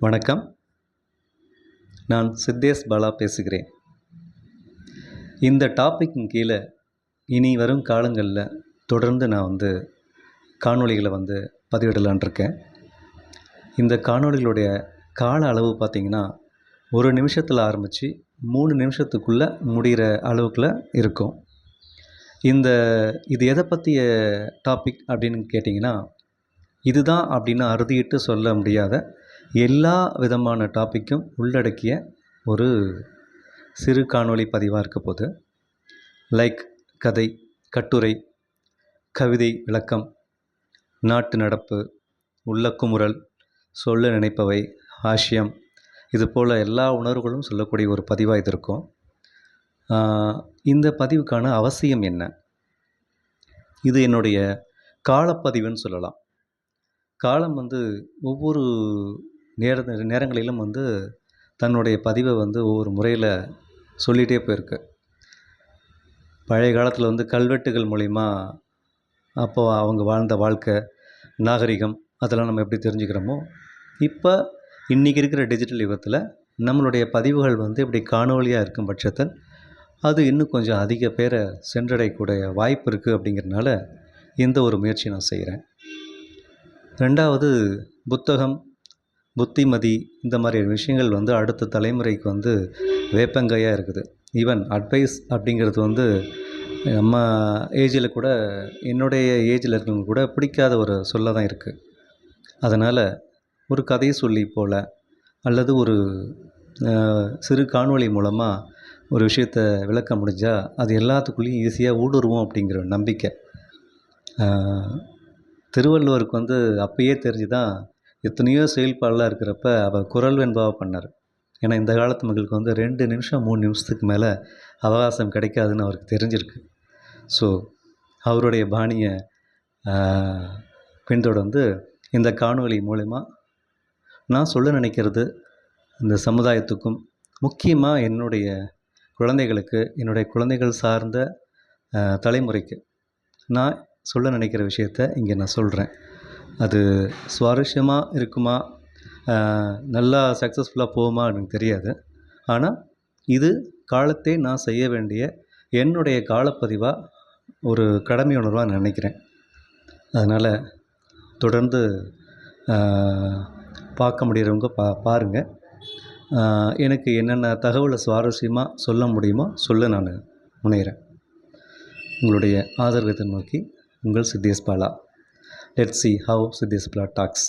வணக்கம். நான் சித்தேஷ் பாலா பேசுகிறேன். இந்த டாப்பிக்கின் கீழே இனி வரும் காலங்களில் தொடர்ந்து நான் காணொளிகளை பதிவிடலான் இருக்கேன். இந்த காணொளிகளுடைய கால அளவு பார்த்திங்கன்னா 1 நிமிஷத்தில் ஆரம்பித்து 3 நிமிஷத்துக்குள்ளே முடிகிற அளவுக்குள்ளே இருக்கும். இது எதை பற்றிய டாபிக் அப்படின்னு கேட்டிங்கன்னா, இதுதான் அப்படின்னு அறுதியிட்டு சொல்ல முடியாத எல்லா விதமான டாப்பிக்கும் உள்ளடக்கிய ஒரு சிறு காணொளி பதிவாக இருக்க போது. லைக் கதை, கட்டுரை, கவிதை விளக்கம், நாட்டு நடப்பு, உள்ளக்குமுறல், சொல்ல நினைப்பவை, ஹாஷ்யம், இது போல் எல்லா உணர்வுகளும் சொல்லக்கூடிய ஒரு பதிவாக இது இருக்கும். இந்த பதிவுக்கான அவசியம் என்ன? இது என்னுடைய காலப்பதிவுன்னு சொல்லலாம். காலம் ஒவ்வொரு நேரங்களிலும் தன்னுடைய பதிவை ஒவ்வொரு முறையில் சொல்லிகிட்டே போயிருக்கு. பழைய காலத்தில் கல்வெட்டுகள் மூலிமா அப்போது அவங்க வாழ்ந்த வாழ்க்கை, நாகரிகம், அதெல்லாம் நம்ம எப்படி தெரிஞ்சுக்கிறோமோ, இப்போ இன்றைக்கி இருக்கிற டிஜிட்டல் யுகத்தில் நம்மளுடைய பதிவுகள் இப்படி காணொலியாக இருக்கும் பட்சத்தில் அது இன்னும் கொஞ்சம் அதிக பேரை சென்றடையக்கூடிய வாய்ப்பு இருக்குது. அப்படிங்கிறதுனால இந்த ஒரு முயற்சி நான் செய்கிறேன். 2வது, புத்தகம், புத்திமதி, இந்த மாதிரி விஷயங்கள் அடுத்த தலைமுறைக்கு வேப்பங்கையாக இருக்குது. ஈவன் அட்வைஸ் அப்படிங்கிறது நம்ம ஏஜில் கூட, என்னுடைய ஏஜில் இருக்கவங்க கூட பிடிக்காத ஒரு சொல்ல தான் இருக்குது. அதனால் ஒரு கதை சொல்லி போல் அல்லது ஒரு சிறு காணொளி மூலமாக ஒரு விஷயத்தை விளக்க முடிஞ்சால் அது எல்லாத்துக்குள்ளேயும் ஈஸியாக ஊடுருவோம் அப்படிங்கிற நம்பிக்கை. திருவள்ளுவருக்கு அப்பயே தெரிஞ்சு தான் எத்தனையோ செயல்பாடெலாம் இருக்கிறப்ப அவர் குறள் வெண்பாவை பண்ணார். ஏன்னா இந்த காலத்து மக்களுக்கு 2 நிமிஷம் 3 நிமிஷத்துக்கு மேலே அவகாசம் கிடைக்காதுன்னு அவருக்கு தெரிஞ்சிருக்கு. ஸோ அவருடைய பாணியை பின்தொடர்ந்து இந்த காணொளி மூலமா நான் சொல்ல நினைக்கிறது இந்த சமுதாயத்துக்கும், முக்கியமாக என்னுடைய குழந்தைகளுக்கு, என்னுடைய குழந்தைகள் சார்ந்த தலைமுறைக்கு நான் சொல்ல நினைக்கிற விஷயத்த இங்கே நான் சொல்கிறேன். அது சுவாரஸ்யமாக இருக்குமா, நல்லா சக்ஸஸ்ஃபுல்லாக போகுமா எனக்கு தெரியாது. ஆனால் இது காலத்தை நான் செய்ய வேண்டிய என்னுடைய காலப்பதிவாக ஒரு கடமை உணர்வாக நான் நினைக்கிறேன். அதனால் தொடர்ந்து பார்க்க முடிகிறவங்க பாருங்கள். எனக்கு என்னென்ன தகவலை சுவாரஸ்யமாக சொல்ல முடியுமோ சொல்ல நான் முனைகிறேன். உங்களுடைய ஆதரவை நோக்கி உங்கள் Siddhesh Bala. Let's see how Siddhesh Bala talks.